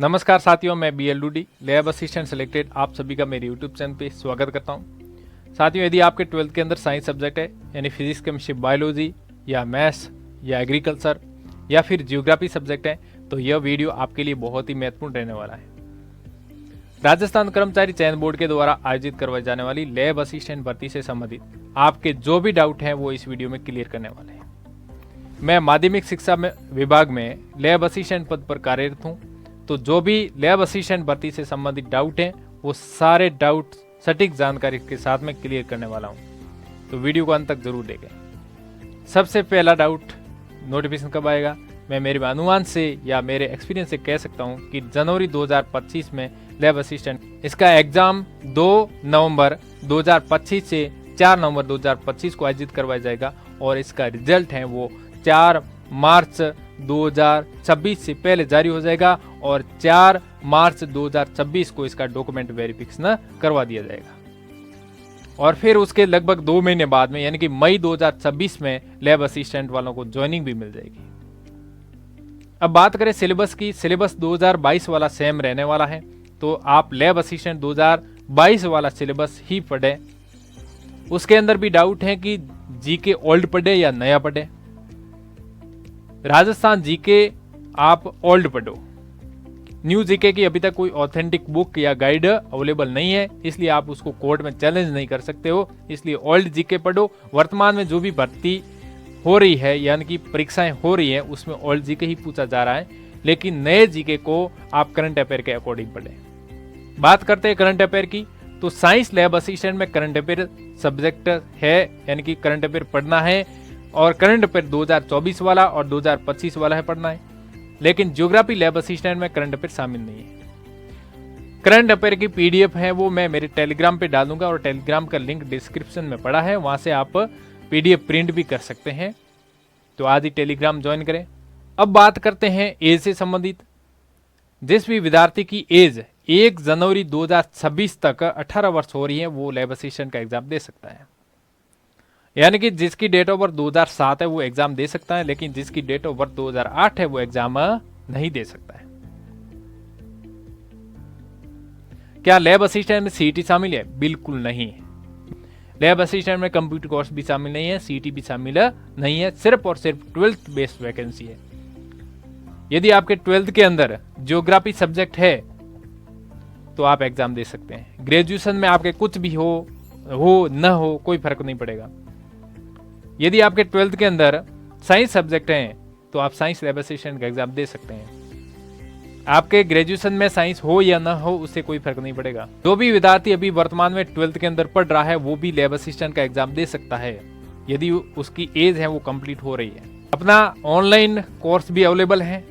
नमस्कार साथियों, मैं B L Dudi lab assistant selected आप सभी का मेरे यूट्यूब चैनल पे स्वागत करता हूं। साथियों, यदि आपके 12th के अंदर साइंस सब्जेक्ट है यानी फिजिक्स, केमिस्ट्री, बायोलॉजी या मैथ्स या एग्रीकल्चर या फिर जियोग्राफी सब्जेक्ट है तो यह वीडियो आपके लिए बहुत ही महत्वपूर्ण रहने वाला है। राजस्थान कर्मचारी चयन बोर्ड के द्वारा आयोजित करवाई जाने वाली लैब असिस्टेंट भर्ती से संबंधित आपके जो भी डाउट हैं वो इस वीडियो में क्लियर करने वाले हैं। मैं माध्यमिक शिक्षा विभाग में लैब असिस्टेंट पद पर कार्यरत हूँ, तो जो भी लैब असिस्टेंट भर्ती से संबंधित डाउट हैं वो सारे डाउट सटीक जानकारी के साथ में क्लियर करने वाला हूं, तो वीडियो को अंत तक जरूर देखें। सबसे पहला डाउट, नोटिफिकेशन कब आएगा? मैं मेरे अनुमान से या मेरे एक्सपीरियंस से कह सकता हूं कि जनवरी 2025 में लैब असिस्टेंट इसका एग्जाम 2 नवंबर 2025 से 4 नवंबर 2025 को आयोजित करवाया जाएगा और इसका रिजल्ट है वो 4 मार्च 2026 से पहले जारी हो जाएगा और 4 मार्च 2026 को इसका डॉक्यूमेंट वेरिफिकेशन करवा दिया जाएगा और फिर उसके लगभग 2 महीने बाद में यानी कि मई 2026 में लैब असिस्टेंट वालों को ज्वाइनिंग भी मिल जाएगी। अब बात करें सिलेबस की, सिलेबस 2022 वाला सेम रहने वाला है, तो आप लैब असिस्टेंट 2022 वाला सिलेबस ही पढ़े। उसके अंदर भी डाउट है कि जीके ओल्ड पढ़े या नया पढ़े। राजस्थान जीके आप ओल्ड पढ़ो। न्यू जीके की अभी तक कोई ऑथेंटिक बुक या गाइड अवेलेबल नहीं है, इसलिए आप उसको कोर्ट में चैलेंज नहीं कर सकते हो, इसलिए ओल्ड जीके पढ़ो। वर्तमान में जो भी भर्ती हो रही है यानी कि परीक्षाएं हो रही है उसमें ओल्ड जीके ही पूछा जा रहा है, लेकिन नए जीके को आप करंट अफेयर के अकॉर्डिंग पढ़े। बात करते हैं करंट अफेयर की, तो साइंस लैब असिस्टेंट में करंट अफेयर सब्जेक्ट है यानी कि करंट अफेयर पढ़ना है और करंट अफेयर 2024 वाला और 2025 वाला है पढ़ना है, लेकिन ज्योग्राफी लैब असिस्टेंट में करंट अफेयर शामिल नहीं है। करंट अफेयर की पीडीएफ है वो मैं मेरे टेलीग्राम पे डालूंगा और टेलीग्राम का लिंक डिस्क्रिप्शन में पड़ा है, वहां से आप पीडीएफ प्रिंट भी कर सकते हैं, तो आज ही टेलीग्राम ज्वाइन करें। अब बात करते हैं एज से संबंधित। जिस भी विद्यार्थी की एज 1 जनवरी 2026 तक 18 वर्ष हो रही है वो लैब असिस्टेंट का एग्जाम दे सकता है, यानी कि जिसकी डेट ऑफ बर्थ 2007 है वो एग्जाम दे सकता है, लेकिन जिसकी डेट ऑफ बर्थ 2008 है वो एग्जाम नहीं दे सकता है। क्या लैब असिस्टेंट में सीईटी शामिल है? बिल्कुल नहीं है। लैब असिस्टेंट में कंप्यूटर कोर्स भी शामिल नहीं है, सीईटी भी शामिल नहीं है, सिर्फ और सिर्फ 12th बेस्ड वैकेंसी है। यदि आपके 12th के अंदर ज्योग्राफी सब्जेक्ट है तो आप एग्जाम दे सकते हैं। ग्रेजुएशन में आपके कुछ भी हो न हो कोई फर्क नहीं पड़ेगा। यदि आपके 12th के अंदर साइंस सब्जेक्ट हैं तो आप साइंस लैब असिस्टेंट का एग्जाम दे सकते हैं। आपके ग्रेजुएशन में साइंस हो या ना हो उससे कोई फर्क नहीं पड़ेगा। जो भी विद्यार्थी अभी वर्तमान में 12th के अंदर पढ़ रहा है वो भी लैब असिस्टेंट का एग्जाम दे सकता है यदि उसकी एज है वो कंप्लीट हो रही है। अपना ऑनलाइन कोर्स भी अवेलेबल है।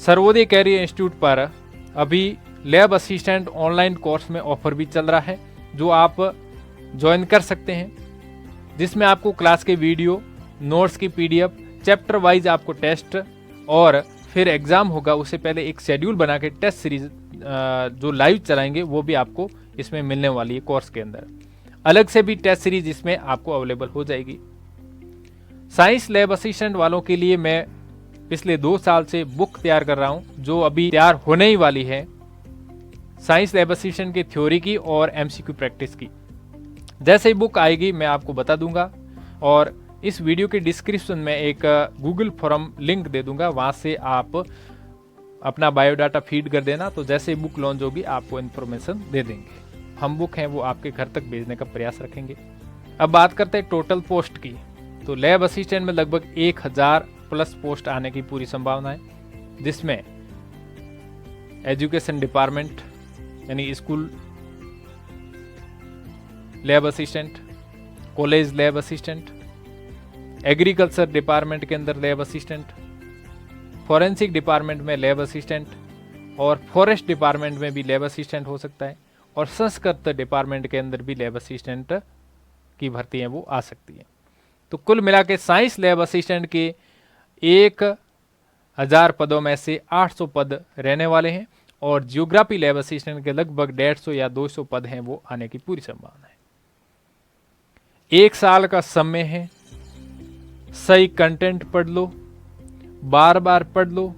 सर्वोदय कैरियर इंस्टीट्यूट पर अभी लैब असिस्टेंट ऑनलाइन कोर्स में ऑफर भी चल रहा है जो आप ज्वाइन कर सकते हैं, जिसमें आपको क्लास के वीडियो, नोट्स की पीडीएफ, चैप्टर वाइज आपको टेस्ट और फिर एग्जाम होगा उससे पहले एक शेड्यूल बना के टेस्ट सीरीज जो लाइव चलाएंगे वो भी आपको इसमें मिलने वाली है। कोर्स के अंदर अलग से भी टेस्ट सीरीज इसमें आपको अवेलेबल हो जाएगी। साइंस लैब असिस्टेंट वालों के लिए मैं पिछले 2 साल से बुक तैयार कर रहा हूं जो अभी तैयार होने ही वाली है, साइंस लैब असिस्टेंट की थ्योरी की और एमसीक्यू प्रैक्टिस की। जैसे ही बुक आएगी मैं आपको बता दूंगा और इस वीडियो के डिस्क्रिप्शन में एक गूगल फॉर्म लिंक दे दूंगा, वहां से आप अपना बायोडाटा फीड कर देना, तो जैसे ही बुक लॉन्च होगी आपको इन्फॉर्मेशन दे देंगे। हम बुक हैं वो आपके घर तक भेजने का प्रयास रखेंगे। अब बात करते हैं टोटल पोस्ट की, तो लैब असिस्टेंट में लगभग 1000 प्लस पोस्ट आने की पूरी संभावना है, जिसमें एजुकेशन डिपार्टमेंट यानी school lab assistant, college lab assistant, agriculture department के अंदर लैब असिस्टेंट, फॉरेंसिक डिपार्टमेंट में लैब असिस्टेंट और फॉरेस्ट डिपार्टमेंट में भी लैब असिस्टेंट हो सकता है और संस्कृत डिपार्टमेंट के अंदर भी लैब असिस्टेंट की भर्ती है वो आ सकती है। तो कुल मिला के साइंस लैब असिस्टेंट के 1000 पदों में से 800 पद रहने वाले हैं और जियोग्राफी लैब असिस्टेंट के लगभग 150 या 200 पद हैं वो आने की पूरी संभावना है। 1 साल का समय है, सही कंटेंट पढ़ लो, बार बार पढ़ लो,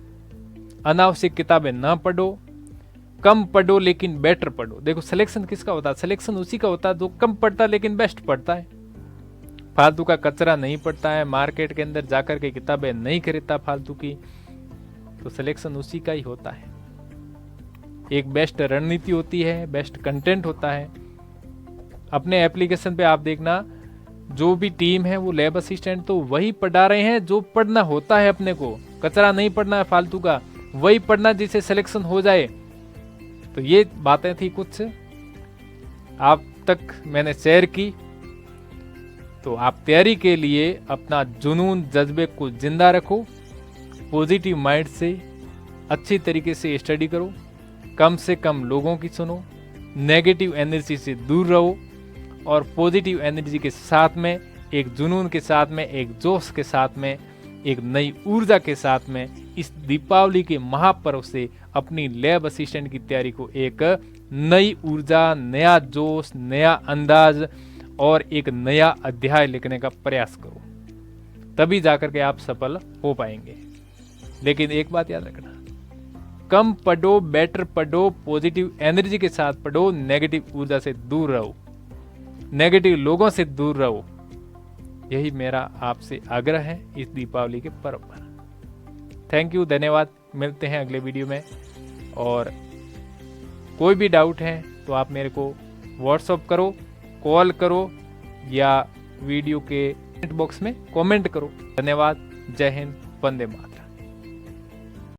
अनावश्यक किताबें ना पढ़ो, कम पढ़ो लेकिन बेटर पढ़ो। देखो सिलेक्शन किसका होता है? सिलेक्शन उसी का होता है जो कम पढ़ता है लेकिन बेस्ट पढ़ता है, फालतू का कचरा नहीं पढ़ता है, मार्केट के अंदर जाकर के किताबें नहीं खरीदता फालतू की। तो सिलेक्शन उसी का ही होता है। एक बेस्ट रणनीति होती है, बेस्ट कंटेंट होता है। अपने एप्लीकेशन पे आप देखना, जो भी टीम है वो लैब असिस्टेंट तो वही पढ़ा रहे हैं जो पढ़ना होता है अपने को, कचरा नहीं पढ़ना है फालतू का, वही पढ़ना जिससे सिलेक्शन हो जाए। तो ये बातें थी कुछ आप तक मैंने शेयर की। तो आप तैयारी के लिए अपना जुनून जज्बे को जिंदा रखो, पॉजिटिव माइंड से अच्छी तरीके से स्टडी करो, कम से कम लोगों की सुनो, नेगेटिव एनर्जी से दूर रहो और पॉजिटिव एनर्जी के साथ में, एक जुनून के साथ में, एक जोश के साथ में, एक नई ऊर्जा के साथ में इस दीपावली के महापर्व से अपनी लैब असिस्टेंट की तैयारी को एक नई ऊर्जा, नया जोश, नया अंदाज और एक नया अध्याय लिखने का प्रयास करो। तभी जाकर के आप सफल हो पाएंगे। लेकिन एक बात याद रखना, कम पढ़ो, बेटर पढ़ो, पॉजिटिव एनर्जी के साथ पढ़ो, नेगेटिव ऊर्जा से दूर रहो, नेगेटिव लोगों से दूर रहो। यही मेरा आपसे आग्रह है इस दीपावली के पर्व पर। थैंक यू, धन्यवाद। मिलते हैं अगले वीडियो में। और कोई भी डाउट है तो आप मेरे को व्हाट्सअप करो, कॉल करो या वीडियो के कमेंट बॉक्स में कमेंट करो। धन्यवाद। जय हिंद, वंदे मातरम।